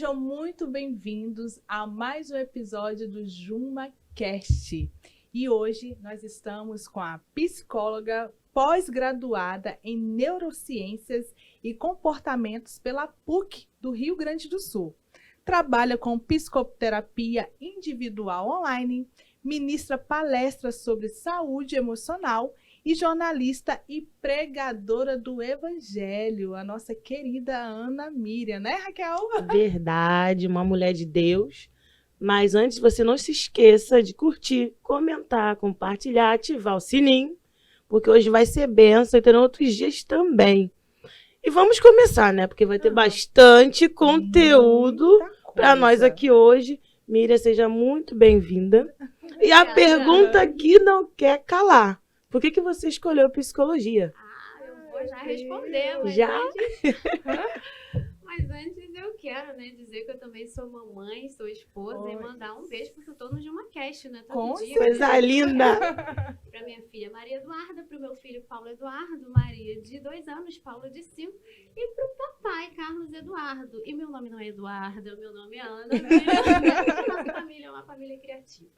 Sejam muito bem-vindos a mais um episódio do JumaCast. E hoje nós estamos com a psicóloga pós-graduada em Neurociências e Comportamentos pela PUC do Rio Grande do Sul. Trabalha com psicoterapia individual online, ministra palestras sobre saúde emocional e jornalista e pregadora do Evangelho, a nossa querida Ana Miriam, né, Raquel? Verdade, uma mulher de Deus. Mas antes, você não se esqueça de curtir, comentar, compartilhar, ativar o sininho, porque hoje vai ser bênção e terão outros dias também. E vamos começar, né? Porque vai ter bastante conteúdo para nós aqui hoje. Miriam, seja muito bem-vinda. E a pergunta que não quer calar. Por que você escolheu psicologia? Eu vou já responder. Mas antes eu quero, dizer que eu também sou mamãe, sou esposa, e mandar um beijo, porque eu tô no JumaCast, né? Todo dia. Coisa linda! Pra minha filha Maria Eduarda, pro meu filho Paulo Eduardo, Maria de 2 anos, Paulo de 5, e pro papai Carlos Eduardo. E meu nome não é Eduarda, meu nome é Ana. Nossa família é uma família criativa.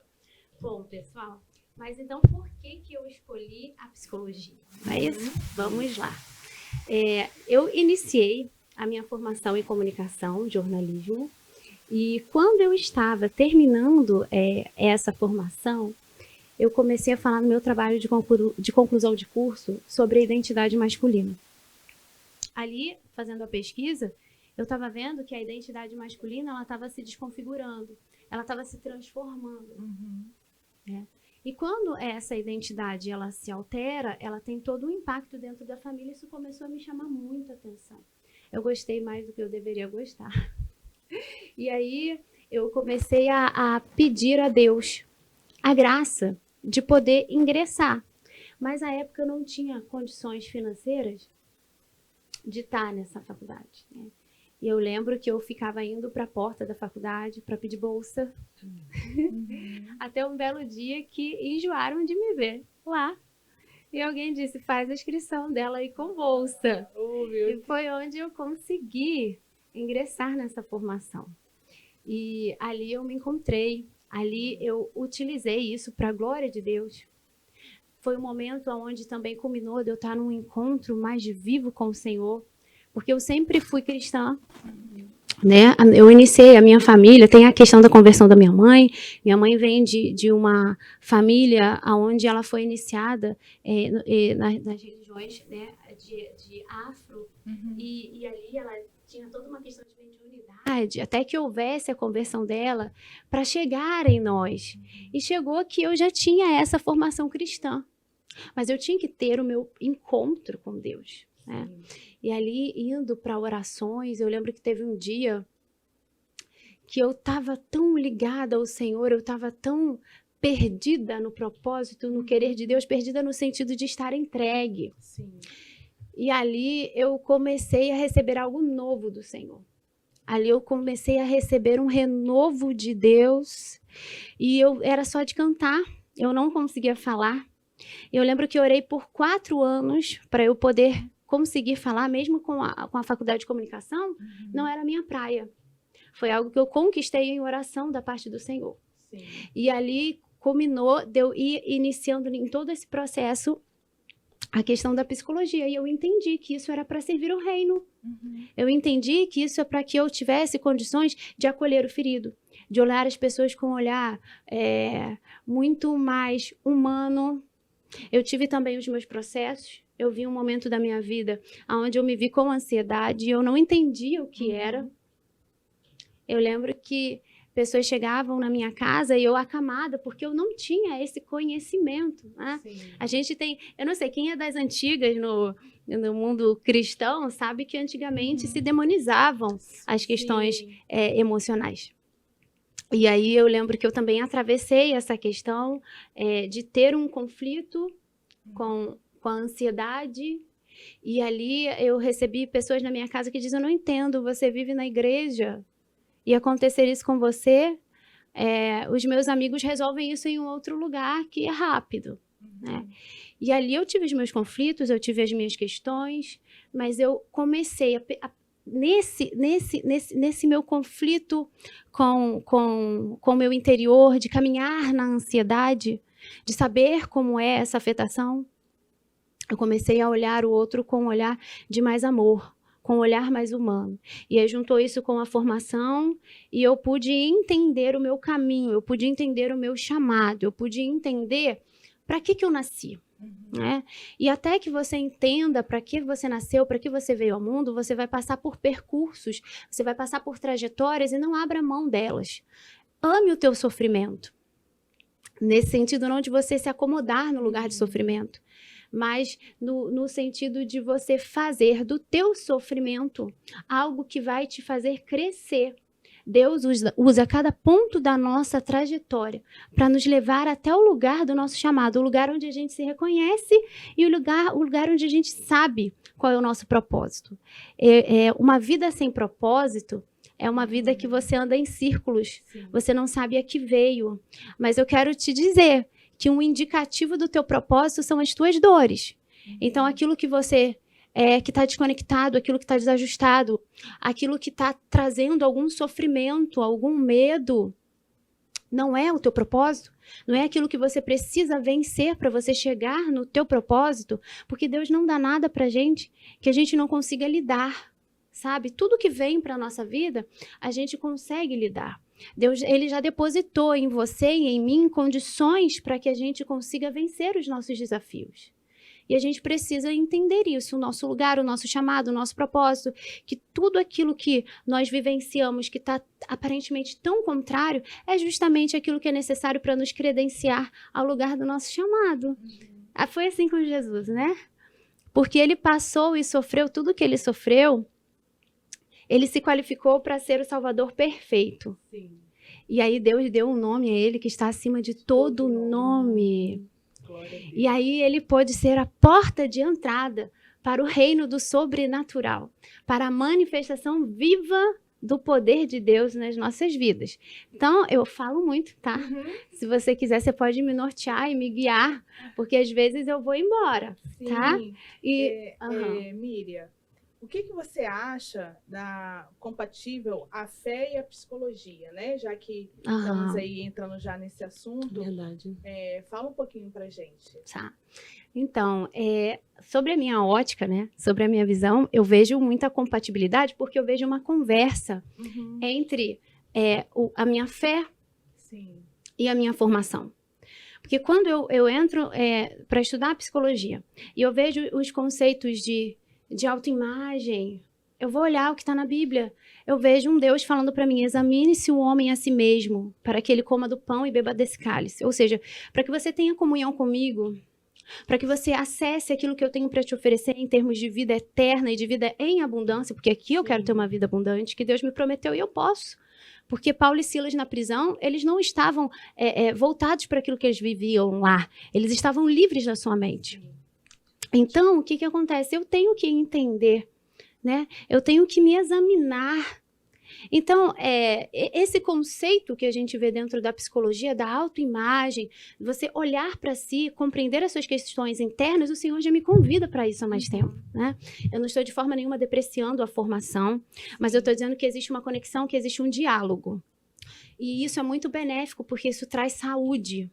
Bom, pessoal, mas então por que eu escolhi a psicologia? Não é isso? Vamos lá. Eu iniciei a minha formação em comunicação, jornalismo, e quando eu estava terminando essa formação, eu comecei a falar no meu trabalho de conclusão de curso sobre a identidade masculina. Ali, fazendo a pesquisa, eu estava vendo que a identidade masculina ela estava se desconfigurando, ela estava se transformando. Né? E quando essa identidade ela se altera, ela tem todo um impacto dentro da família. Isso começou a me chamar muita atenção. Eu gostei mais do que eu deveria gostar. E aí eu comecei a pedir a Deus a graça de poder ingressar. Mas à época eu não tinha condições financeiras de estar nessa faculdade, né? E eu lembro que eu ficava indo para a porta da faculdade para pedir bolsa. Até um belo dia que enjoaram de me ver lá. E alguém disse, faz a inscrição dela aí com bolsa. E foi onde eu consegui ingressar nessa formação. E ali eu me encontrei. Ali eu utilizei isso para a glória de Deus. Foi um momento onde também culminou de eu estar num encontro mais vivo com o Senhor. Porque eu sempre fui cristã, né? Eu iniciei a minha família, tem a questão da conversão da minha mãe. Minha mãe vem de uma família onde ela foi iniciada nas religiões, né? de afro. E ali ela tinha toda uma questão de mediunidade, até que houvesse a conversão dela para chegar em nós. E chegou que eu já tinha essa formação cristã, mas eu tinha que ter o meu encontro com Deus, né? E ali, indo para orações, eu lembro que teve um dia que eu estava tão ligada ao Senhor, eu estava tão perdida no propósito, no querer de Deus, perdida no sentido de estar entregue. Sim. E ali eu comecei a receber algo novo do Senhor. Ali eu comecei a receber um renovo de Deus, e eu era só de cantar, eu não conseguia falar. Eu lembro que eu orei por 4 anos para eu poder conseguir falar, mesmo com a faculdade de comunicação, não era minha praia. Foi algo que eu conquistei em oração da parte do Senhor. Sim. E ali culminou de eu ir iniciando em todo esse processo a questão da psicologia. E eu entendi que isso era para servir o reino. Eu entendi que isso é para que eu tivesse condições de acolher o ferido, de olhar as pessoas com um olhar muito mais humano. Eu tive também os meus processos. Eu vi um momento da minha vida onde eu me vi com ansiedade e eu não entendia o que era. Eu lembro que pessoas chegavam na minha casa e eu acamada, porque eu não tinha esse conhecimento, né? A gente tem, eu não sei, quem é das antigas no mundo cristão sabe que antigamente se demonizavam as questões emocionais. E aí eu lembro que eu também atravessei essa questão de ter um conflito com a ansiedade. E ali eu recebi pessoas na minha casa que dizem, eu não entendo, você vive na igreja e acontecer isso com você, os meus amigos resolvem isso em um outro lugar que é rápido. Né? E ali eu tive os meus conflitos, eu tive as minhas questões, mas eu comecei a nesse meu conflito com o meu interior, de caminhar na ansiedade, de saber como é essa afetação, eu comecei a olhar o outro com um olhar de mais amor, com um olhar mais humano. E aí juntou isso com a formação e eu pude entender o meu caminho, eu pude entender o meu chamado, eu pude entender para que eu nasci. Né? E até que você entenda para que você nasceu, para que você veio ao mundo, você vai passar por percursos, você vai passar por trajetórias e não abra mão delas. Ame o teu sofrimento. Nesse sentido, não de você se acomodar no lugar de sofrimento, mas no sentido de você fazer do teu sofrimento algo que vai te fazer crescer. Deus usa cada ponto da nossa trajetória para nos levar até o lugar do nosso chamado, o lugar onde a gente se reconhece e o lugar onde a gente sabe qual é o nosso propósito. Uma vida sem propósito é uma vida que você anda em círculos, sim, você não sabe a que veio. Mas eu quero te dizer que um indicativo do teu propósito são as tuas dores. Então, aquilo que você que está desconectado, aquilo que está desajustado, aquilo que está trazendo algum sofrimento, algum medo, não é o teu propósito, não é aquilo que você precisa vencer para você chegar no teu propósito, porque Deus não dá nada para a gente que a gente não consiga lidar, sabe? Tudo que vem para a nossa vida, a gente consegue lidar. Deus, ele já depositou em você e em mim condições para que a gente consiga vencer os nossos desafios. E a gente precisa entender isso, o nosso lugar, o nosso chamado, o nosso propósito, que tudo aquilo que nós vivenciamos, que está aparentemente tão contrário, é justamente aquilo que é necessário para nos credenciar ao lugar do nosso chamado. Foi assim com Jesus, né? Porque ele passou e sofreu tudo que ele sofreu, ele se qualificou para ser o Salvador perfeito. Sim. E aí Deus deu um nome a ele que está acima de todo nome. E aí ele pôde ser a porta de entrada para o reino do sobrenatural, para a manifestação viva do poder de Deus nas nossas vidas. Então, eu falo muito, tá? Se você quiser, você pode me nortear e me guiar, porque às vezes eu vou embora, sim, tá? E, Miriam, o que você acha compatível a fé e a psicologia, né? Já que estamos aí entrando já nesse assunto. Verdade. Fala um pouquinho pra gente. Tá. Então, sobre a minha ótica, né? Sobre a minha visão, eu vejo muita compatibilidade porque eu vejo uma conversa entre a minha fé, sim, e a minha formação. Porque quando eu entro para estudar psicologia e eu vejo os conceitos de autoimagem, eu vou olhar o que está na Bíblia. Eu vejo um Deus falando para mim, examine-se o homem a si mesmo, para que ele coma do pão e beba desse cálice. Ou seja, para que você tenha comunhão comigo, para que você acesse aquilo que eu tenho para te oferecer em termos de vida eterna e de vida em abundância, porque aqui eu quero ter uma vida abundante, que Deus me prometeu e eu posso. Porque Paulo e Silas na prisão, eles não estavam voltados para aquilo que eles viviam lá. Eles estavam livres da sua mente. Então, o que acontece? Eu tenho que entender, né? Eu tenho que me examinar. Então, esse conceito que a gente vê dentro da psicologia, da autoimagem, você olhar para si, compreender as suas questões internas, o Senhor já me convida para isso há mais tempo, né? Eu não estou de forma nenhuma depreciando a formação, mas eu estou dizendo que existe uma conexão, que existe um diálogo. E isso é muito benéfico, porque isso traz saúde.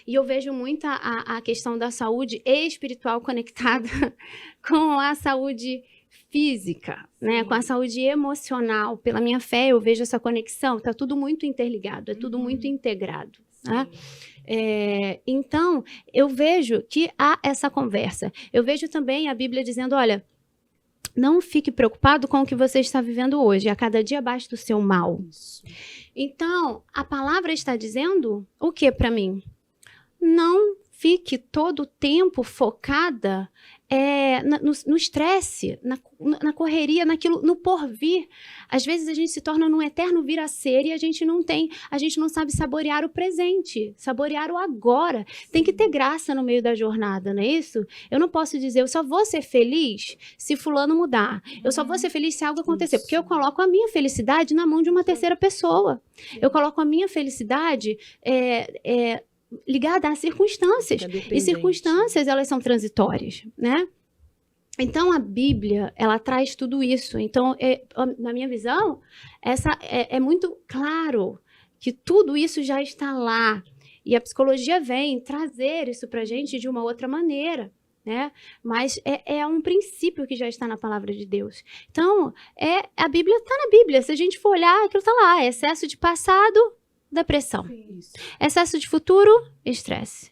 E eu vejo muito a questão da saúde espiritual conectada com a saúde física, né? Com a saúde emocional. Pela minha fé, eu vejo essa conexão, está tudo muito interligado, é tudo muito integrado. Né? Então, eu vejo que há essa conversa. Eu vejo também a Bíblia dizendo, olha, não fique preocupado com o que você está vivendo hoje, a cada dia basta o seu mal. Isso. Então, a palavra está dizendo o que para mim? Não fique todo o tempo focada no estresse, na correria, no porvir. Às vezes a gente se torna num eterno vir a ser e a gente não sabe saborear o presente, saborear o agora. Tem que ter graça no meio da jornada, não é isso? Eu não posso dizer, eu só vou ser feliz se fulano mudar. Eu só vou ser feliz se algo acontecer, porque eu coloco a minha felicidade na mão de uma terceira pessoa. Eu coloco a minha felicidade ligada a circunstâncias. E circunstâncias, elas são transitórias, né? Então, a Bíblia, ela traz tudo isso. Então, na minha visão, é muito claro que tudo isso já está lá. E a psicologia vem trazer isso para a gente de uma outra maneira, né? Mas é um princípio que já está na palavra de Deus. Então, a Bíblia está na Bíblia. Se a gente for olhar, aquilo está lá. Excesso de passado, depressão. Isso. Excesso de futuro, estresse.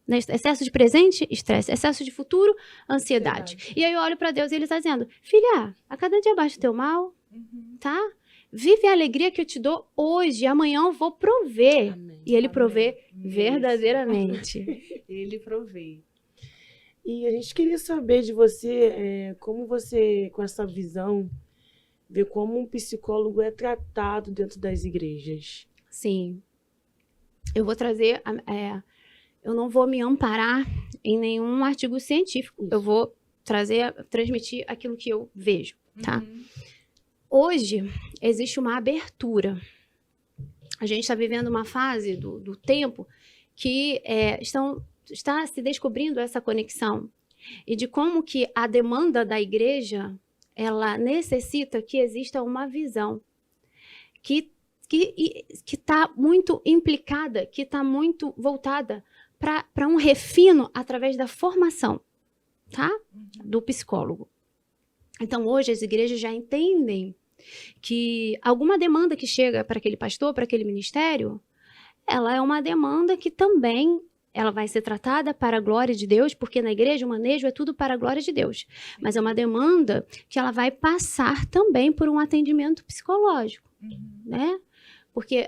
Excesso de presente, estresse. Excesso de futuro, ansiedade. E aí eu olho para Deus e ele está dizendo, filha, a cada dia baixa o teu mal, tá? Vive a alegria que eu te dou hoje, amanhã eu vou prover. Amém. E ele provê Amém. verdadeiramente. Ele provê. E a gente queria saber de você, como você, com essa visão, vê como um psicólogo é tratado dentro das igrejas. Sim. Eu vou trazer... eu não vou me amparar em nenhum artigo científico. Isso. Eu vou transmitir aquilo que eu vejo, tá? Uhum. Hoje, existe uma abertura. A gente está vivendo uma fase do tempo que está se descobrindo essa conexão. E de como que a demanda da igreja, ela necessita que exista uma visão que está muito implicada, que está muito voltada para um refino através da formação, tá? Do psicólogo. Então, hoje, as igrejas já entendem que alguma demanda que chega para aquele pastor, para aquele ministério, ela é uma demanda que também ela vai ser tratada para a glória de Deus, porque na igreja o manejo é tudo para a glória de Deus. Mas é uma demanda que ela vai passar também por um atendimento psicológico, né? Porque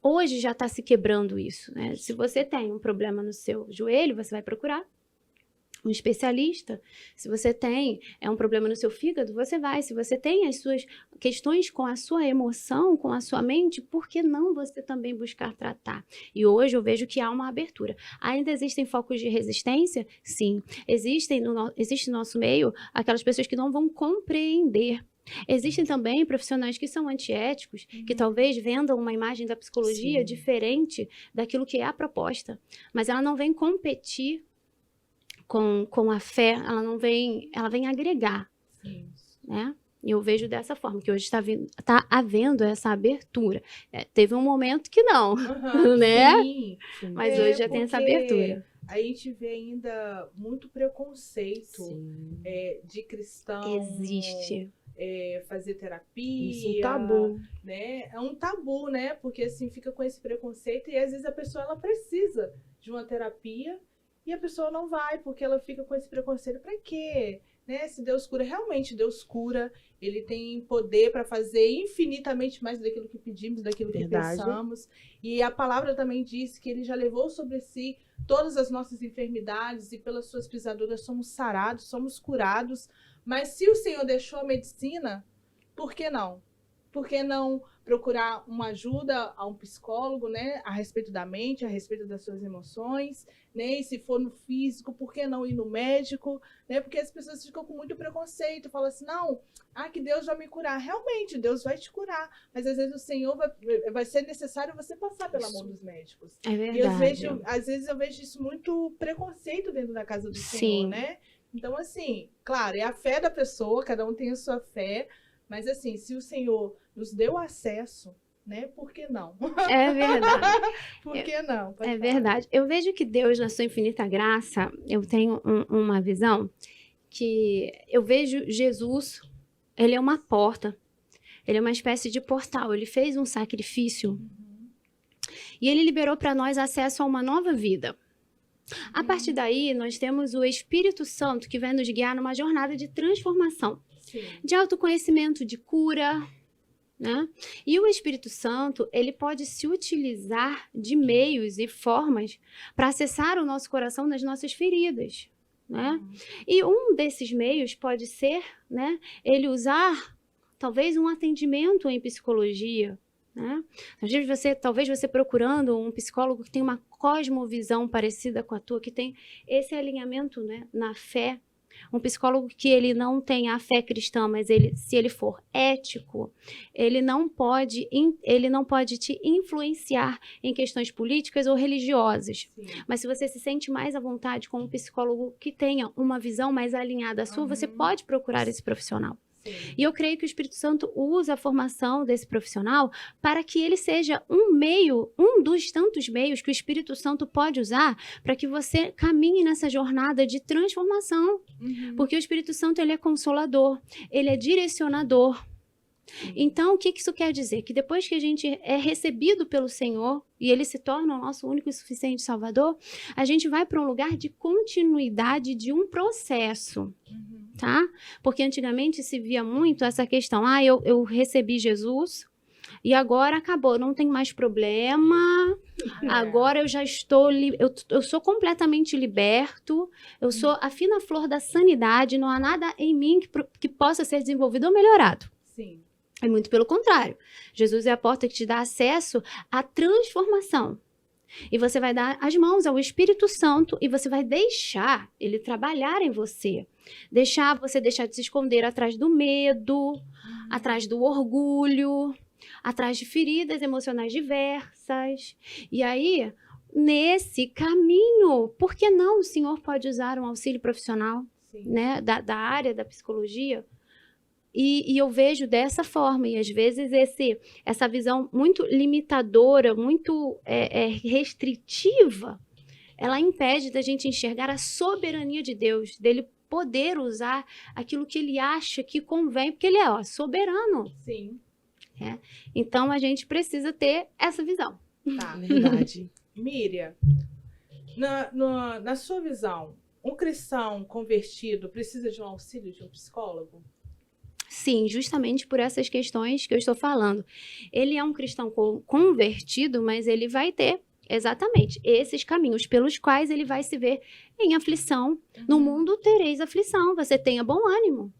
hoje já está se quebrando isso, né? Se você tem um problema no seu joelho, você vai procurar um especialista. Se você tem um problema no seu fígado, você vai. Se você tem as suas questões com a sua emoção, com a sua mente, por que não você também buscar tratar? E hoje eu vejo que há uma abertura. Ainda existem focos de resistência? Sim. Existe no nosso meio aquelas pessoas que não vão compreender. Existem também profissionais que são antiéticos, que talvez vendam uma imagem da psicologia Sim. diferente daquilo que é a proposta. Mas ela não vem competir com a fé, ela vem agregar, Sim. né? E eu vejo dessa forma, que hoje está havendo essa abertura. Teve um momento que não, né? Sim. Mas hoje já tem essa porque abertura. A gente vê ainda muito preconceito Sim. de cristão. Existe. Fazer terapia. Isso é um tabu. Né? É um tabu, né? Porque assim fica com esse preconceito e às vezes a pessoa ela precisa de uma terapia e a pessoa não vai porque ela fica com esse preconceito. Pra quê? Né? Se Deus cura, realmente Deus cura. Ele tem poder para fazer infinitamente mais daquilo que pedimos, daquilo que pensamos. E a palavra também diz que ele já levou sobre si todas as nossas enfermidades e pelas suas pisaduras somos sarados, somos curados. Mas se o Senhor deixou a medicina, por que não? Por que não procurar uma ajuda a um psicólogo, né? A respeito da mente, a respeito das suas emoções, né? E se for no físico, por que não ir no médico, né? Porque as pessoas ficam com muito preconceito, falam assim, não, que Deus vai me curar. Realmente, Deus vai te curar, mas às vezes o Senhor vai ser necessário você passar pela mão dos médicos. É verdade. E às vezes eu vejo isso muito preconceito dentro da casa do Senhor, né? Então, assim, claro, é a fé da pessoa, cada um tem a sua fé, mas assim, se o Senhor nos deu acesso, né, por que não? É verdade. Por que não? Pode falar. Verdade. Eu vejo que Deus, na sua infinita graça, eu tenho uma visão que eu vejo Jesus, ele é uma porta, ele é uma espécie de portal, ele fez um sacrifício e ele liberou para nós acesso a uma nova vida. A partir daí, nós temos o Espírito Santo que vai nos guiar numa jornada de transformação, de autoconhecimento, de cura, né? E o Espírito Santo, ele pode se utilizar de meios e formas para acessar o nosso coração nas nossas feridas, né? E um desses meios pode ser, né, ele usar talvez um atendimento em psicologia, né? Talvez você procurando um psicólogo que tem uma cosmovisão parecida com a tua, que tem esse alinhamento, né, na fé, um psicólogo que ele não tem a fé cristã, mas se ele for ético, ele não pode te influenciar em questões políticas ou religiosas. Sim. Mas se você se sente mais à vontade com um psicólogo que tenha uma visão mais alinhada à sua, você pode procurar esse profissional. Sim. E eu creio que o Espírito Santo usa a formação desse profissional para que ele seja um dos tantos meios que o Espírito Santo pode usar para que você caminhe nessa jornada de transformação. Porque o Espírito Santo, ele é consolador, ele é direcionador. Então, o que isso quer dizer? Que depois que a gente é recebido pelo Senhor e ele se torna o nosso único e suficiente Salvador, a gente vai para um lugar de continuidade de um processo. Tá? Porque antigamente se via muito essa questão, eu recebi Jesus e agora acabou, não tem mais problema, agora eu já estou, eu sou completamente liberto, eu sou a fina flor da sanidade, não há nada em mim que possa ser desenvolvido ou melhorado. Sim. É muito pelo contrário. Jesus é a porta que te dá acesso à transformação. E você vai dar as mãos ao Espírito Santo e você vai deixar ele trabalhar em você. Você deixar de se esconder atrás do medo, atrás do orgulho, atrás de feridas emocionais diversas. E aí, nesse caminho, por que não o Senhor pode usar um auxílio profissional, né, da área da psicologia? E eu vejo dessa forma, e às vezes essa visão muito limitadora, muito restritiva, ela impede da gente enxergar a soberania de Deus, dele poder usar aquilo que ele acha que convém, porque ele é soberano. Sim. Então a gente precisa ter essa visão. Tá. Verdade. Miriam, na sua visão, um cristão convertido precisa de um auxílio de um psicólogo? Sim, justamente por essas questões que eu estou falando. Ele é um cristão convertido, mas ele vai ter exatamente esses caminhos pelos quais ele vai se ver em aflição. No mundo tereis aflição, você tenha bom ânimo.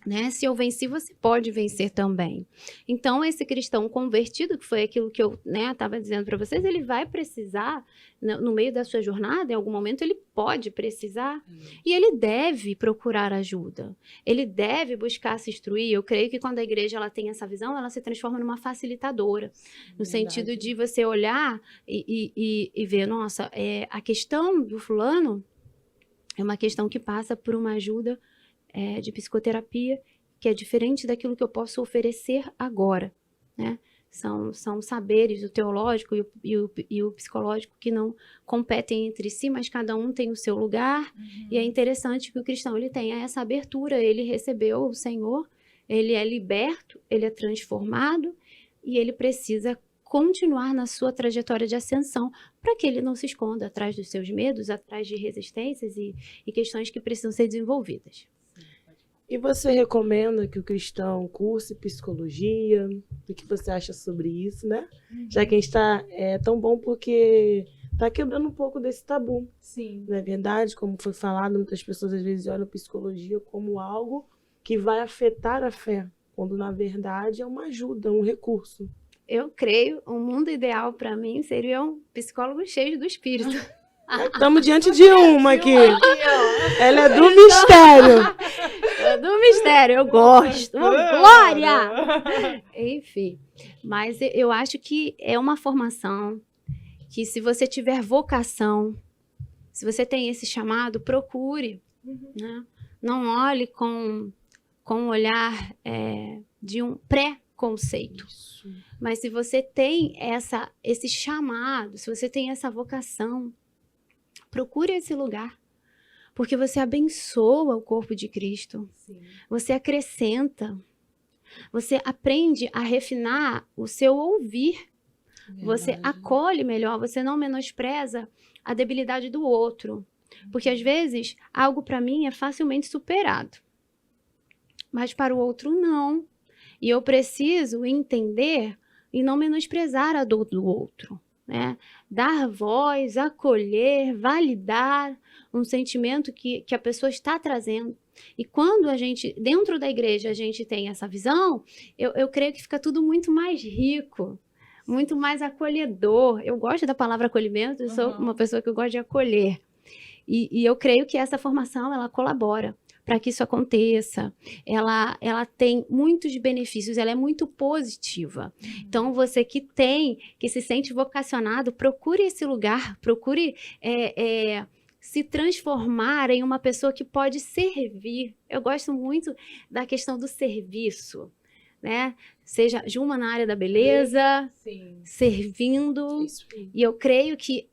Né? Se eu venci, você pode vencer também. Então, esse cristão convertido, que foi aquilo que eu estava dizendo para vocês, ele vai precisar, no meio da sua jornada, em algum momento, ele pode precisar e ele deve procurar ajuda. Ele deve buscar se instruir. Eu creio que quando a igreja ela tem essa visão, ela se transforma numa facilitadora. No sentido de você olhar e ver, nossa, a questão do fulano é uma questão que passa por uma ajuda de psicoterapia, que é diferente daquilo que eu posso oferecer agora, né? São saberes, o teológico e o psicológico, que não competem entre si, mas cada um tem o seu lugar. E é interessante que o cristão ele tenha essa abertura, ele recebeu o Senhor, ele é liberto, ele é transformado, e ele precisa continuar na sua trajetória de ascensão, para que ele não se esconda atrás dos seus medos, atrás de resistências e questões que precisam ser desenvolvidas. E você recomenda que o cristão curse psicologia? O que você acha sobre isso, né? Já que a gente está tão bom porque está quebrando um pouco desse tabu. Sim. Não é verdade? Como foi falado, muitas pessoas às vezes olham a psicologia como algo que vai afetar a fé, quando na verdade é uma ajuda, um recurso. Eu creio, um mundo ideal para mim seria um psicólogo cheio do Espírito. Estamos diante de uma aqui. Ela é do mistério. Do mistério, eu gosto. Glória! Enfim, mas eu acho que é uma formação que, se você tiver vocação, se você tem esse chamado, procure. Né? Não olhe com um olhar de um pré-conceito. Mas se você tem esse chamado, se você tem essa vocação, procure esse lugar. Porque você abençoa o corpo de Cristo. Sim. Você acrescenta. Você aprende a refinar o seu ouvir. Verdade. Você acolhe melhor. Você não menospreza a debilidade do outro. Porque, às vezes, algo para mim é facilmente superado. Mas para o outro, não. E eu preciso entender e não menosprezar a dor do outro. Né? Dar voz, acolher, validar um sentimento que a pessoa está trazendo. E quando a gente, dentro da igreja, a gente tem essa visão, eu creio que fica tudo muito mais rico, muito mais acolhedor. Eu gosto da palavra acolhimento, eu sou uma pessoa que eu gosto de acolher. E eu creio que essa formação, ela colabora para que isso aconteça. Ela tem muitos benefícios, ela é muito positiva. Então, você que se sente vocacionado, procure esse lugar, procure se transformar em uma pessoa que pode servir. Eu gosto muito da questão do serviço, né? Seja Juma na área da beleza, Sim. servindo. Isso aí. E eu creio que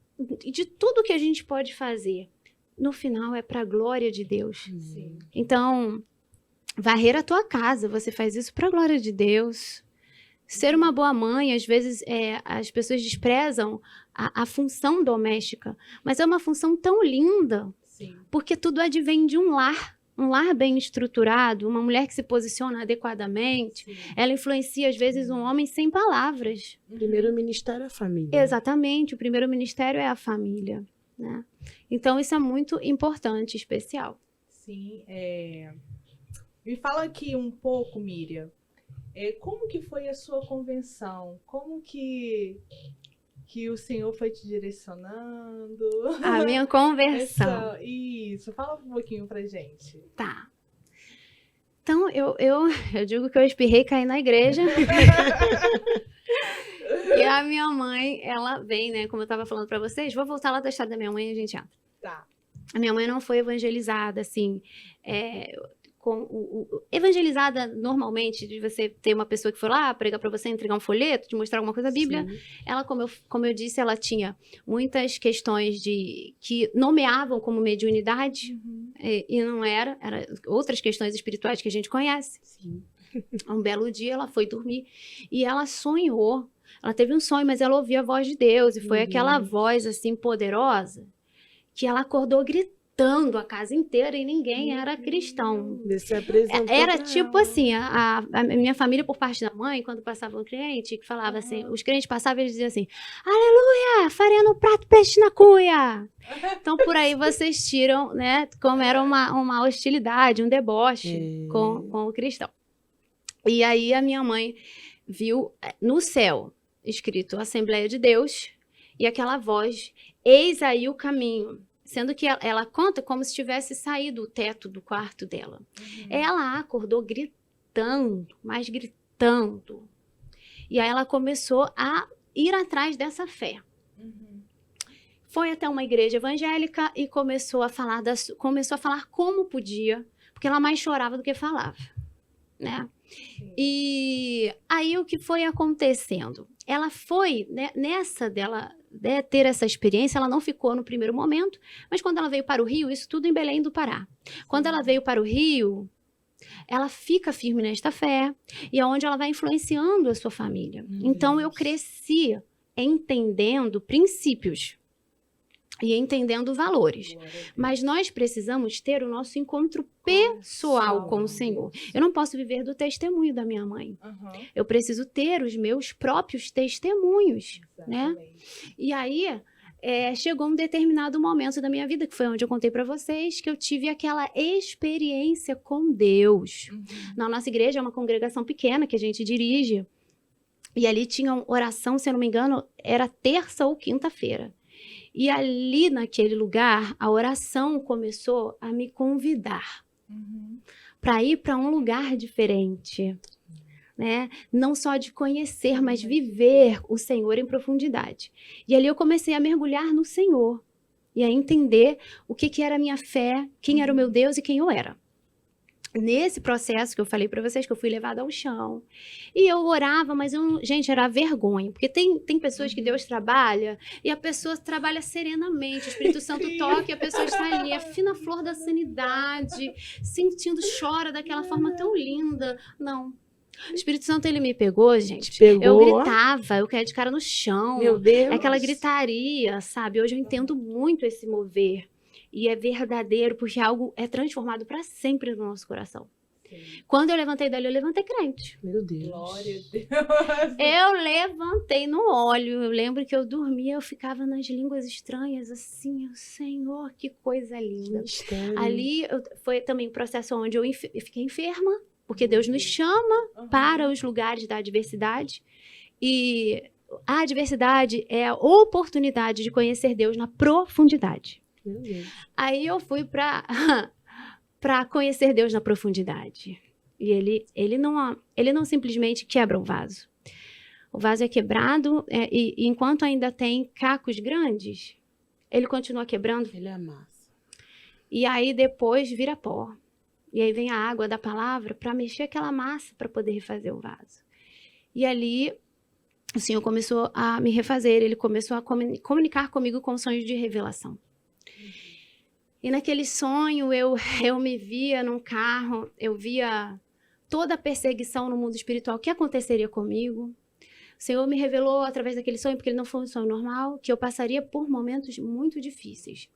de tudo que a gente pode fazer, no final é para a glória de Deus. Sim. Então, varrer a tua casa, você faz isso para a glória de Deus. Ser uma boa mãe, às vezes as pessoas desprezam a função doméstica, mas é uma função tão linda, Sim. porque tudo advém de um lar bem estruturado, uma mulher que se posiciona adequadamente, Sim. ela influencia às vezes um homem sem palavras. O primeiro ministério é a família. Exatamente, o primeiro ministério é a família, né? Então isso é muito importante, especial. Sim. Me fala aqui um pouco, Miriam. Como que foi a sua convenção? Como que o Senhor foi te direcionando? A minha conversão. Isso, fala um pouquinho pra gente. Tá. Então, eu digo que eu espirrei e caí na igreja. E a minha mãe, ela vem, né? Como eu tava falando pra vocês, vou voltar lá da história da minha mãe e a gente entra. Tá. A minha mãe não foi evangelizada, assim, evangelizada normalmente, de você ter uma pessoa que foi lá pregar pra você, entregar um folheto, te mostrar alguma coisa da Bíblia. Sim. Ela, como eu disse, ela tinha muitas questões que nomeavam como mediunidade, e não era outras questões espirituais que a gente conhece. Sim. Um belo dia ela foi dormir e ela sonhou. Ela teve um sonho, mas ela ouvia a voz de Deus, e foi aquela voz assim poderosa que ela acordou gritando a casa inteira e ninguém era cristão. Você apresentou Era pra tipo ela. assim, a minha família, por parte da mãe, quando passava um crente, que falava assim, os crentes passavam e eles diziam assim, aleluia, farinha no prato, peixe na cuia. Então, por aí vocês tiram, né, como era uma hostilidade, um deboche com o cristão. E aí a minha mãe viu no céu, escrito Assembleia de Deus, e aquela voz, eis aí o caminho. Sendo que ela conta como se tivesse saído o teto do quarto dela. Ela acordou gritando, mas gritando. E aí ela começou a ir atrás dessa fé. Foi até uma igreja evangélica e começou a falar como podia, porque ela mais chorava do que falava, né? E aí o que foi acontecendo? Ela foi, né, nessa dela ter essa experiência, ela não ficou no primeiro momento, mas quando ela veio para o Rio, isso tudo em Belém do Pará. Quando ela veio para o Rio, ela fica firme nesta fé e é onde ela vai influenciando a sua família. Então eu cresci entendendo princípios e entendendo valores. Mas nós precisamos ter o nosso encontro pessoal com o Senhor. Eu não posso viver do testemunho da minha mãe. Eu preciso ter os meus próprios testemunhos, né? E aí, chegou um determinado momento da minha vida, que foi onde eu contei para vocês, que eu tive aquela experiência com Deus. Na nossa igreja, é uma congregação pequena que a gente dirige, e ali tinha oração, se eu não me engano, era terça ou quinta-feira. E ali, naquele lugar, a oração começou a me convidar para ir para um lugar diferente, né? Não só de conhecer, mas viver o Senhor em profundidade. E ali eu comecei a mergulhar no Senhor e a entender o que era a minha fé, quem era o meu Deus e quem eu era. Nesse processo que eu falei para vocês, que eu fui levada ao chão. E eu orava, mas gente, era vergonha. Porque tem pessoas que Deus trabalha e a pessoa trabalha serenamente. O Espírito Santo toca e a pessoa está ali, a fina flor da sanidade, sentindo, chora daquela forma tão linda. Não. O Espírito Santo, ele me pegou, gente. Eu gritava, eu caía de cara no chão. Meu Deus. Aquela gritaria, sabe? Hoje eu entendo muito esse mover. E é verdadeiro, porque algo é transformado para sempre no nosso coração. Sim. Quando eu levantei dali, eu levantei crente. Meu Deus. Glória a Deus. Eu levantei no óleo. Eu lembro que eu dormia, eu ficava nas línguas estranhas, assim, Senhor, que coisa linda. Mistério. Ali foi também um processo onde eu fiquei enferma, porque Deus nos chama para os lugares da adversidade. E a adversidade é a oportunidade de conhecer Deus na profundidade. Meu Deus. Aí eu fui para conhecer Deus na profundidade. E ele não simplesmente quebra o vaso. O vaso é quebrado e enquanto ainda tem cacos grandes, ele continua quebrando. Ele amassa. E aí depois vira pó. E aí vem a água da palavra para mexer aquela massa para poder refazer o vaso. E ali o Senhor começou a me refazer, ele começou a comunicar comigo com sonhos de revelação. E naquele sonho eu me via num carro, eu via toda a perseguição no mundo espiritual que aconteceria comigo. O Senhor me revelou através daquele sonho, porque ele não foi um sonho normal, que eu passaria por momentos muito difíceis.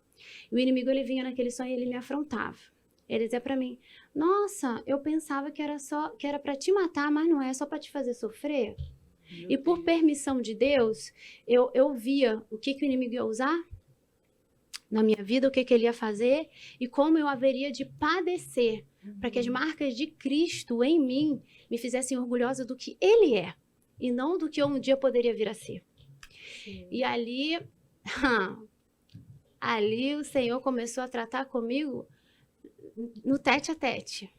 E o inimigo, ele vinha naquele sonho e ele me afrontava. Ele dizia para mim, nossa, eu pensava que era para te matar, mas não é, só para te fazer sofrer. E por permissão de Deus, eu via o que o inimigo ia usar na minha vida, o que ele ia fazer e como eu haveria de padecer para que as marcas de Cristo em mim me fizessem orgulhosa do que ele é e não do que eu um dia poderia vir a ser. Sim. E ali o Senhor começou a tratar comigo no tete a tete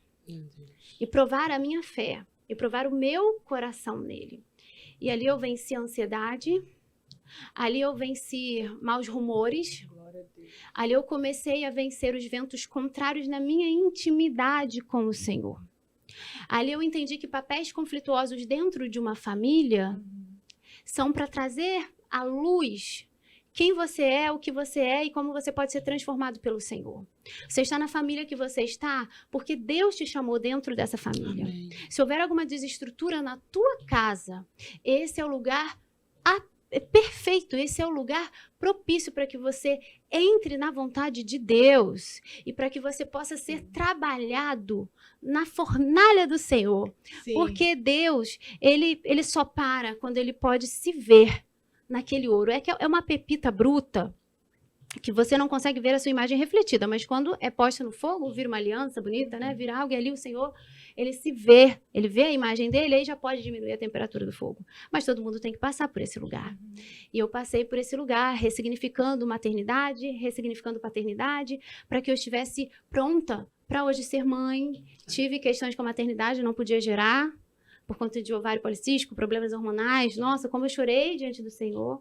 e provar a minha fé e provar o meu coração nele. E ali eu venci a ansiedade, ali eu venci maus rumores, ali eu comecei a vencer os ventos contrários na minha intimidade com o Senhor. Ali eu entendi que papéis conflituosos dentro de uma família são para trazer à luz quem você é, o que você é e como você pode ser transformado pelo Senhor. Você está na família que você está porque Deus te chamou dentro dessa família. Amém. Se houver alguma desestrutura na tua casa, esse é o lugar perfeito, esse é o lugar propício para que você entre na vontade de Deus e para que você possa ser trabalhado na fornalha do Senhor. Sim. Porque Deus, ele só para quando ele pode se ver naquele ouro. É uma pepita bruta que você não consegue ver a sua imagem refletida, mas quando é posta no fogo, vira uma aliança bonita, né? Vira algo e ali o Senhor, ele se vê, ele vê a imagem dele, aí já pode diminuir a temperatura do fogo. Mas todo mundo tem que passar por esse lugar. E eu passei por esse lugar, ressignificando maternidade, ressignificando paternidade, para que eu estivesse pronta para hoje ser mãe. Tive questões com a maternidade, não podia gerar, por conta de ovário policístico, problemas hormonais. Nossa, como eu chorei diante do Senhor.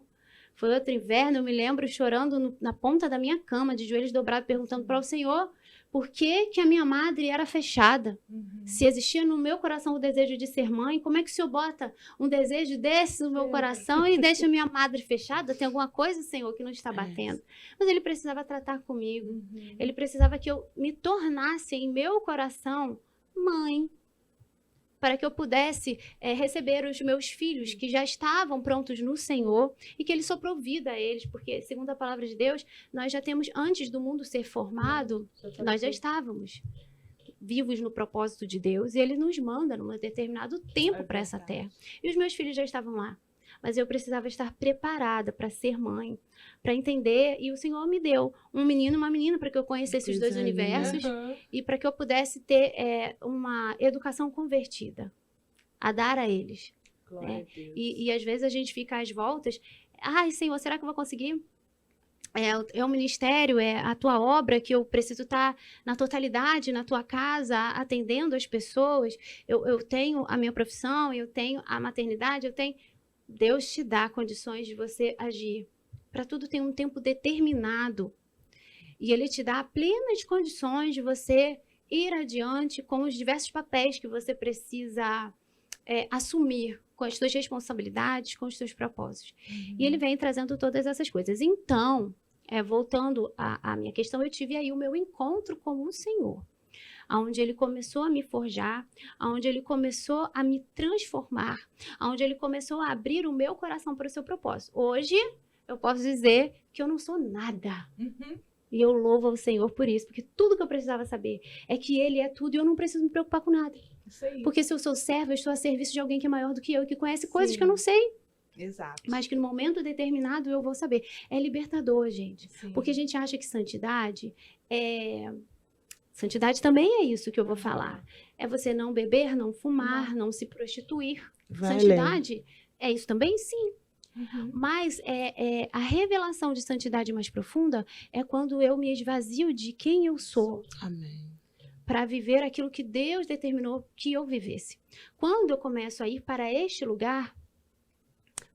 Foi outro inverno, eu me lembro chorando na ponta da minha cama, de joelhos dobrados, perguntando para o Senhor por que a minha madre era fechada. Se existia no meu coração o desejo de ser mãe, como é que o Senhor bota um desejo desse no meu coração e deixa a minha madre fechada? Tem alguma coisa, Senhor, que não está batendo. Mas ele precisava tratar comigo. Ele precisava que eu me tornasse em meu coração mãe, para que eu pudesse receber os meus filhos que já estavam prontos no Senhor e que Ele soprou vida a eles, porque, segundo a palavra de Deus, nós já temos, antes do mundo ser formado, nós já estávamos vivos no propósito de Deus e Ele nos manda num determinado tempo para essa terra. E os meus filhos já estavam lá, mas eu precisava estar preparada para ser mãe, para entender, e o Senhor me deu um menino e uma menina para que eu conhecesse os dois universos e para que eu pudesse ter uma educação convertida a dar a eles. Né? E às vezes a gente fica às voltas, ai Senhor, será que eu vou conseguir? É o ministério, é a tua obra que eu preciso estar na totalidade, na tua casa, atendendo as pessoas. Eu tenho a minha profissão, eu tenho a maternidade, Deus te dá condições de você agir. Para tudo tem um tempo determinado. E Ele te dá plenas condições de você ir adiante com os diversos papéis que você precisa assumir, com as suas responsabilidades, com os seus propósitos. E Ele vem trazendo todas essas coisas. Então, voltando à minha questão, eu tive aí o meu encontro com o Senhor, onde Ele começou a me forjar, onde Ele começou a me transformar, onde Ele começou a abrir o meu coração para o seu propósito. Hoje, eu posso dizer que eu não sou nada. E eu louvo ao Senhor por isso, porque tudo que eu precisava saber é que Ele é tudo e eu não preciso me preocupar com nada. Isso aí. Porque se eu sou serva, eu estou a serviço de alguém que é maior do que eu, que conhece coisas que eu não sei. Exato. Mas que no momento determinado eu vou saber. É libertador, gente. Sim. Porque a gente acha que santidade Santidade também é isso que eu vou falar. É você não beber, não fumar, não se prostituir. Santidade é isso também? Sim. Mas a revelação de santidade mais profunda é quando eu me esvazio de quem eu sou. Amém. Para viver aquilo que Deus determinou que eu vivesse. Quando eu começo a ir para este lugar,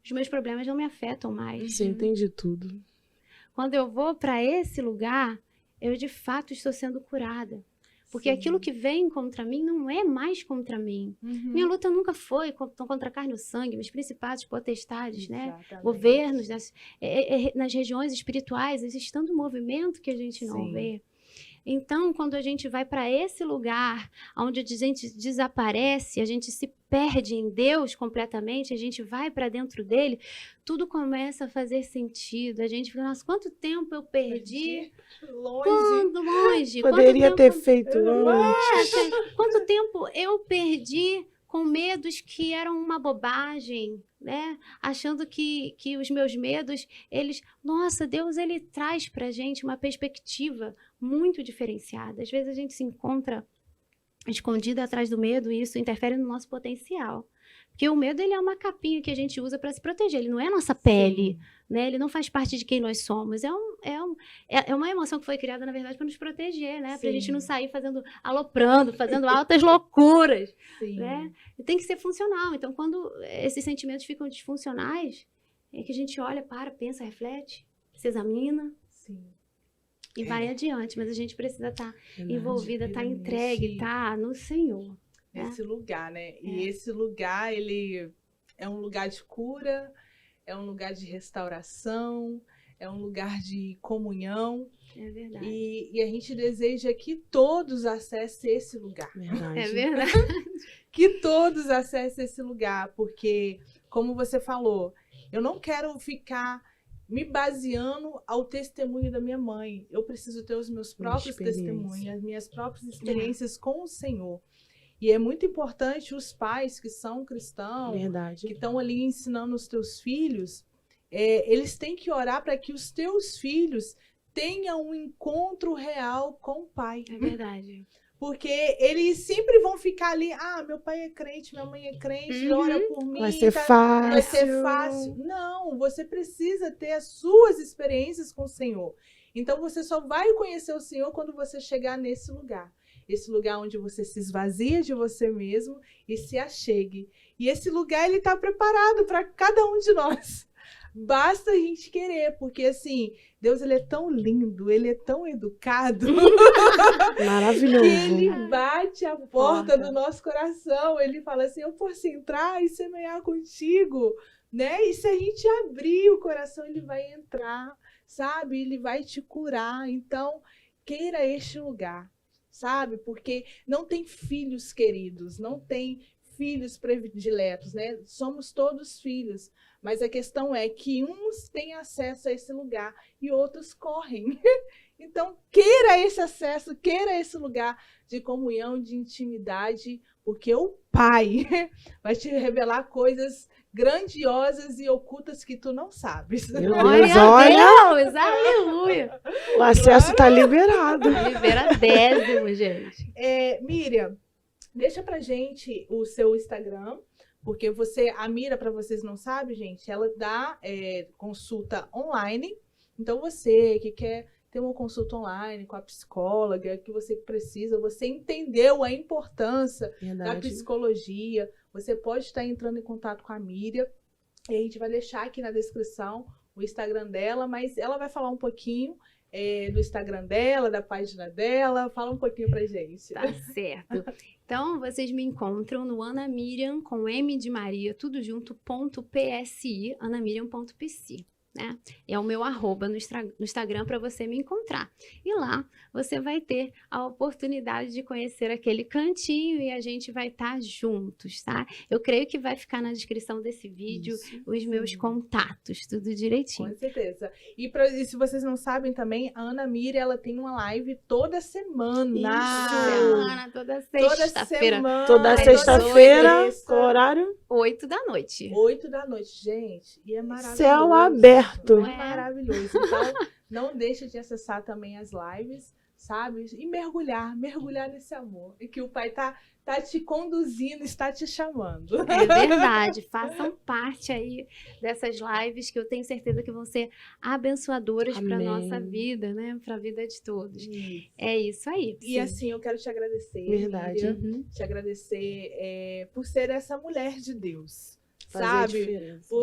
os meus problemas não me afetam mais. Você entende tudo. Quando eu vou para esse lugar, eu de fato estou sendo curada. Porque aquilo que vem contra mim não é mais contra mim. Minha luta nunca foi contra a carne e o sangue, meus principados, potestades, né? Governos, nas regiões espirituais, existe tanto movimento que a gente não vê. Então, quando a gente vai para esse lugar, onde a gente desaparece, a gente se perde em Deus completamente, a gente vai para dentro dele, tudo começa a fazer sentido. A gente fica, nossa, quanto tempo eu perdi? Longe. Poderia ter feito antes. Quanto tempo eu perdi com medos que eram uma bobagem, né? Achando que os meus medos, nossa, Deus, ele traz pra gente uma perspectiva muito diferenciada. Às vezes a gente se encontra escondida atrás do medo e isso interfere no nosso potencial. Porque o medo, ele é uma capinha que a gente usa para se proteger, ele não é a nossa pele, né? Ele não faz parte de quem nós somos. É uma emoção que foi criada, na verdade, para nos proteger, né? Para a gente não sair aloprando, fazendo altas loucuras, né? E tem que ser funcional. Então, quando esses sentimentos ficam disfuncionais, é que a gente olha, pensa, reflete, se examina. E vai adiante, mas a gente precisa estar envolvida, estar entregue, estar no Senhor. Esse lugar, né? E esse lugar, ele é um lugar de cura, é um lugar de restauração, é um lugar de comunhão. É verdade. E a gente deseja que todos acessem esse lugar. É verdade. Que todos acessem esse lugar, porque, como você falou, eu não quero ficar me baseando ao testemunho da minha mãe. Eu preciso ter os meus próprios testemunhos, as minhas próprias experiências com o Senhor. E é muito importante os pais que são cristãos, que estão ali ensinando os teus filhos, eles têm que orar para que os teus filhos tenham um encontro real com o Pai. É verdade. Porque eles sempre vão ficar ali, meu pai é crente, minha mãe é crente, ora por mim. Vai ser fácil. Vai ser fácil. Não, você precisa ter as suas experiências com o Senhor. Então você só vai conhecer o Senhor quando você chegar nesse lugar. Esse lugar onde você se esvazia de você mesmo e se achegue. E esse lugar, ele está preparado para cada um de nós. Basta a gente querer, porque assim, Deus, ele é tão lindo, ele é tão educado. Maravilhoso. Que ele bate a porta do nosso coração. Ele fala assim, eu posso entrar e semear contigo, né? E se a gente abrir o coração, ele vai entrar, sabe? Ele vai te curar. Então, queira este lugar. Sabe? Porque não tem filhos queridos, não tem filhos prediletos, né? Somos todos filhos, mas a questão é que uns têm acesso a esse lugar e outros correm. Então, queira esse acesso, queira esse lugar de comunhão, de intimidade, porque o Pai vai te revelar coisas grandiosas e ocultas que tu não sabes. Meu Deus, olha! Deus, aleluia! O acesso está liberado. Liberadésimo, gente. Miriam, deixa pra gente o seu Instagram, porque a Mira, para vocês não sabem, gente, ela dá consulta online. Então você que quer ter uma consulta online com a psicóloga, que você precisa, você entendeu a importância da psicologia, você pode estar entrando em contato com a Miriam, e a gente vai deixar aqui na descrição o Instagram dela, mas ela vai falar um pouquinho do Instagram dela, da página dela, fala um pouquinho pra gente. Tá certo. Então, vocês me encontram no Ana Miriam, com M de Maria, tudo junto, .psi, anamiriam.psi. Né? É o meu @ no Instagram para você me encontrar. E lá você vai ter a oportunidade de conhecer aquele cantinho e a gente vai estar juntos, tá? Eu creio que vai ficar na descrição desse vídeo os meus contatos, tudo direitinho. Com certeza. E se vocês não sabem também, a Ana Miriam, ela tem uma live toda semana. Toda sexta-feira. Toda sexta-feira, horário? 8 da noite. 8 da noite, gente. E é maravilhoso. Céu aberto. É maravilhoso. Então, não deixe de acessar também as lives, sabe? E mergulhar nesse amor. E que o Pai tá está te conduzindo, está te chamando. É verdade, façam parte aí dessas lives que eu tenho certeza que vão ser abençoadoras para nossa vida, né? Para a vida de todos. Isso. É isso aí. E sim. assim, eu quero te agradecer, Verdade. Miriam, te agradecer por ser essa mulher de Deus, Fazer a sabe? diferença.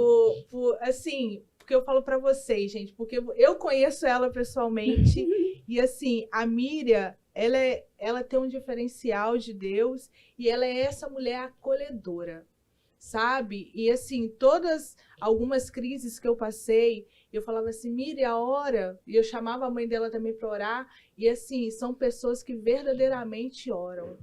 Assim, porque eu falo pra vocês, gente, porque eu conheço ela pessoalmente e assim, a Miriam, ela tem um diferencial de Deus e ela é essa mulher acolhedora, sabe? E assim, algumas crises que eu passei, eu falava assim, Miriam, ora, e eu chamava a mãe dela também para orar, e assim, são pessoas que verdadeiramente oram,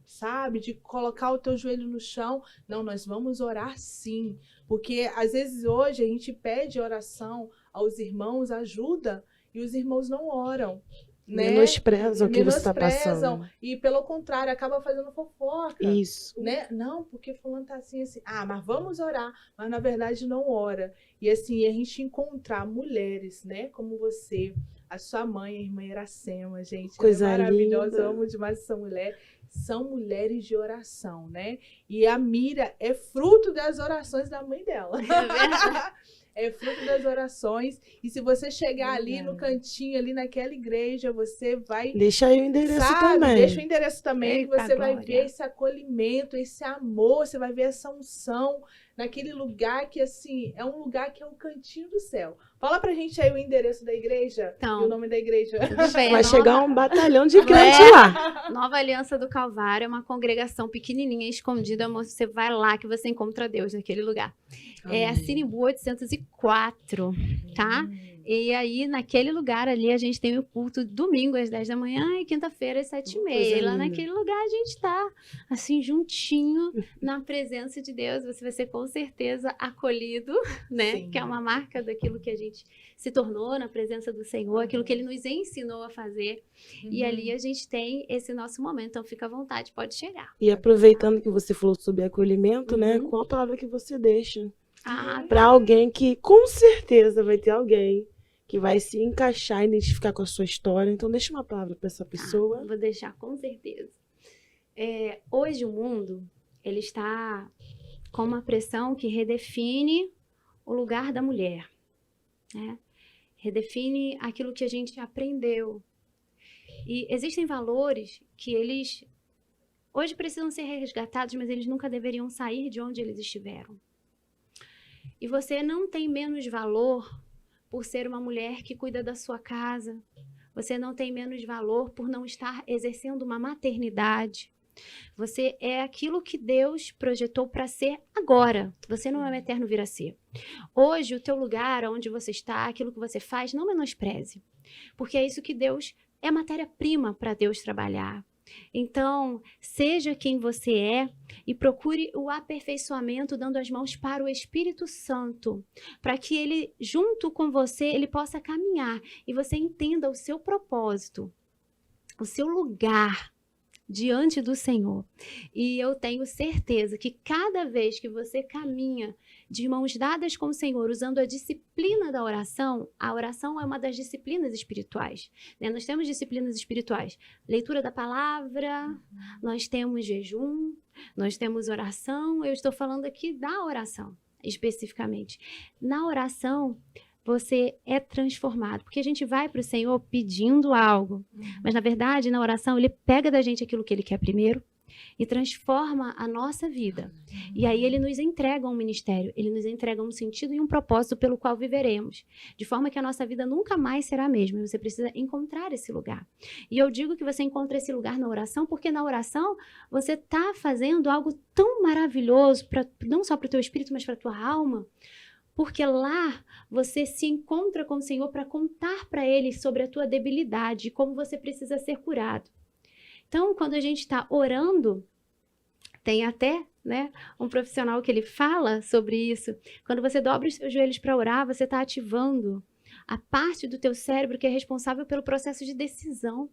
sabe? De colocar o teu joelho no chão. Não, nós vamos orar sim. Porque às vezes hoje a gente pede oração aos irmãos, ajuda, e os irmãos não oram. Né? Menosprezam o que você está Menosprezam, passando. e pelo contrário, acaba fazendo fofoca. Isso. Né? Não, porque fulano tá assim. Ah, mas vamos orar. Mas na verdade não ora. E assim, a gente encontrar mulheres, né? Como você, a sua mãe, a irmã Iracema, gente. Coisa ela é maravilhosa, linda. eu amo demais essa mulher. São mulheres de oração, né? E a Mira é fruto das orações da mãe dela. É fruto das orações. E se você chegar ali no cantinho, ali naquela igreja, você vai... Deixa aí o endereço também. Deixa o endereço também, Eita, que você vai glória. ver esse acolhimento, esse amor, você vai ver essa unção naquele lugar que, assim, é um lugar que é um cantinho do céu. Fala pra gente aí o endereço da igreja Então, e o nome da igreja. Tudo bem, Vai chegar um batalhão de É. crente lá. Nova Aliança do Calvário é uma congregação pequenininha, escondida, amor. Você vai lá que você encontra Deus naquele lugar. É a Sinimbu 804, tá? E aí, naquele lugar ali, a gente tem o culto domingo às 10 da manhã e quinta-feira às 7h30. Coisa E lá linda. naquele lugar a gente tá, assim, juntinho, na presença de Deus. Você vai ser com certeza acolhido, né? Sim. Que é uma marca daquilo que a gente se tornou na presença do Senhor, aquilo que Ele nos ensinou a fazer. E ali a gente tem esse nosso momento. Então, fica à vontade, pode chegar. E aproveitando que você falou sobre acolhimento, né? Uhum. Qual a palavra que você deixa? Ah, Para alguém que, com certeza, vai ter alguém que vai se encaixar, identificar com a sua história. Então, deixa uma palavra para essa pessoa. Vou deixar, com certeza. Hoje o mundo, ele está com uma pressão que redefine o lugar da mulher, né? Redefine aquilo que a gente aprendeu. E existem valores que eles hoje precisam ser resgatados, mas eles nunca deveriam sair de onde eles estiveram. E você não tem menos valor por ser uma mulher que cuida da sua casa. Você não tem menos valor por não estar exercendo uma maternidade. Você é aquilo que Deus projetou para ser agora. Você não é um eterno vir a ser. Hoje, o teu lugar, onde você está, aquilo que você faz, não menospreze. Porque é isso que Deus... É matéria-prima para Deus trabalhar. Então, seja quem você é e procure o aperfeiçoamento dando as mãos para o Espírito Santo, para que ele, junto com você, ele possa caminhar e você entenda o seu propósito, o seu lugar diante do Senhor. E eu tenho certeza que cada vez que você caminha de mãos dadas com o Senhor, usando a disciplina da oração, a oração é uma das disciplinas espirituais, né? Nós temos disciplinas espirituais, leitura da palavra, nós temos jejum, nós temos oração. Eu estou falando aqui da oração, especificamente. Na oração, você é transformado, porque a gente vai para o Senhor pedindo algo, mas na verdade, na oração, Ele pega da gente aquilo que Ele quer primeiro e transforma a nossa vida. E aí Ele nos entrega um ministério, Ele nos entrega um sentido e um propósito pelo qual viveremos, de forma que a nossa vida nunca mais será a mesma, e você precisa encontrar esse lugar. E eu digo que você encontra esse lugar na oração, porque na oração você está fazendo algo tão maravilhoso, não só para o teu espírito, mas para a tua alma, porque lá você se encontra com o Senhor para contar para Ele sobre a tua debilidade e como você precisa ser curado. Então, quando a gente está orando, tem até, né, um profissional que ele fala sobre isso. Quando você dobra os seus joelhos para orar, você está ativando a parte do teu cérebro que é responsável pelo processo de decisão.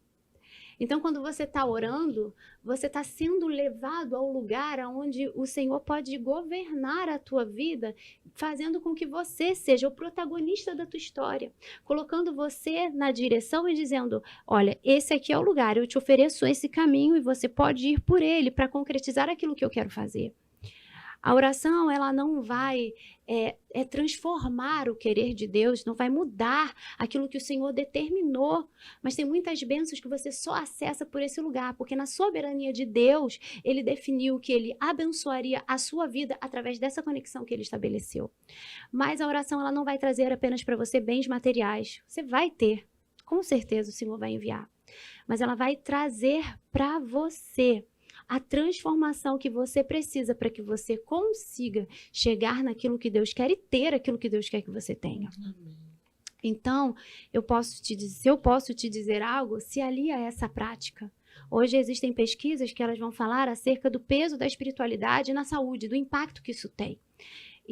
Então, quando você está orando, você está sendo levado ao lugar onde o Senhor pode governar a tua vida, fazendo com que você seja o protagonista da tua história, colocando você na direção e dizendo, olha, esse aqui é o lugar, eu te ofereço esse caminho e você pode ir por ele para concretizar aquilo que eu quero fazer. A oração, ela não vai transformar o querer de Deus, não vai mudar aquilo que o Senhor determinou, mas tem muitas bênçãos que você só acessa por esse lugar, porque na soberania de Deus, Ele definiu que Ele abençoaria a sua vida através dessa conexão que Ele estabeleceu. Mas a oração, ela não vai trazer apenas para você bens materiais, você vai ter, com certeza o Senhor vai enviar, mas ela vai trazer para você a transformação que você precisa para que você consiga chegar naquilo que Deus quer e ter aquilo que Deus quer que você tenha. Amém. Então, se eu posso te dizer algo, se alia a essa prática. Hoje existem pesquisas que elas vão falar acerca do peso da espiritualidade na saúde, do impacto que isso tem.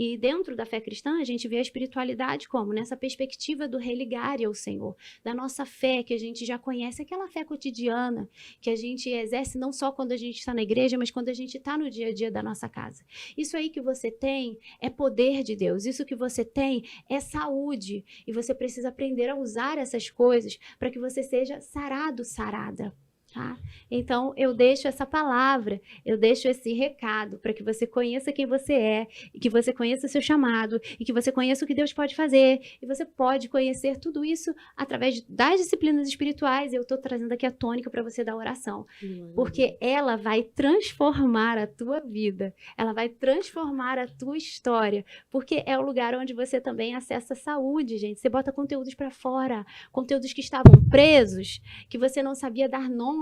E dentro da fé cristã, a gente vê a espiritualidade como? Nessa perspectiva do religar ao Senhor, da nossa fé que a gente já conhece, aquela fé cotidiana que a gente exerce não só quando a gente está na igreja, mas quando a gente está no dia a dia da nossa casa. Isso aí que você tem é poder de Deus, isso que você tem é saúde, e você precisa aprender a usar essas coisas para que você seja sarado, sarada. Tá? Então, eu deixo essa palavra, eu deixo esse recado para que você conheça quem você é, e que você conheça o seu chamado, e que você conheça o que Deus pode fazer, e você pode conhecer tudo isso através das disciplinas espirituais. Eu estou trazendo aqui a tônica para você da oração, porque ela vai transformar a tua vida, ela vai transformar a tua história, porque é o lugar onde você também acessa saúde, gente. Você bota conteúdos para fora, conteúdos que estavam presos, que você não sabia dar nome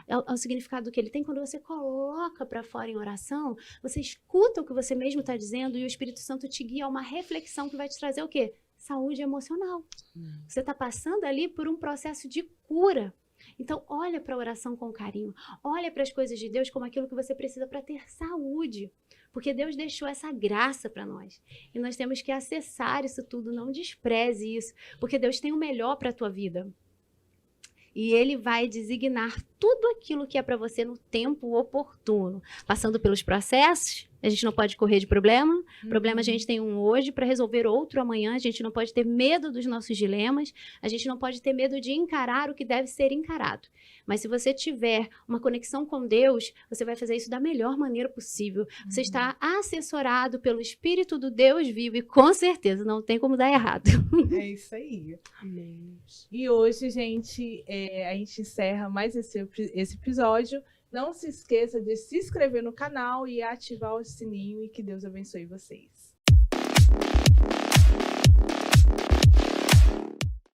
ao significado que ele tem. Quando você coloca para fora em oração, você escuta o que você mesmo está dizendo e o Espírito Santo te guia a uma reflexão que vai te trazer o quê? Saúde emocional. Você está passando ali por um processo de cura. Então, olha para a oração com carinho. Olha para as coisas de Deus como aquilo que você precisa para ter saúde. Porque Deus deixou essa graça para nós. E nós temos que acessar isso tudo. Não despreze isso. Porque Deus tem o melhor para a tua vida. E Ele vai designar tudo aquilo que é para você no tempo oportuno. Passando pelos processos, a gente não pode correr de problema. Problema a gente tem um hoje para resolver outro amanhã. A gente não pode ter medo dos nossos dilemas. A gente não pode ter medo de encarar o que deve ser encarado. Mas se você tiver uma conexão com Deus, você vai fazer isso da melhor maneira possível. Você está assessorado pelo Espírito do Deus vivo e com certeza não tem como dar errado. É isso aí. Amém. E hoje, gente, a gente encerra mais esse episódio. Não se esqueça de se inscrever no canal e ativar o sininho, e que Deus abençoe vocês.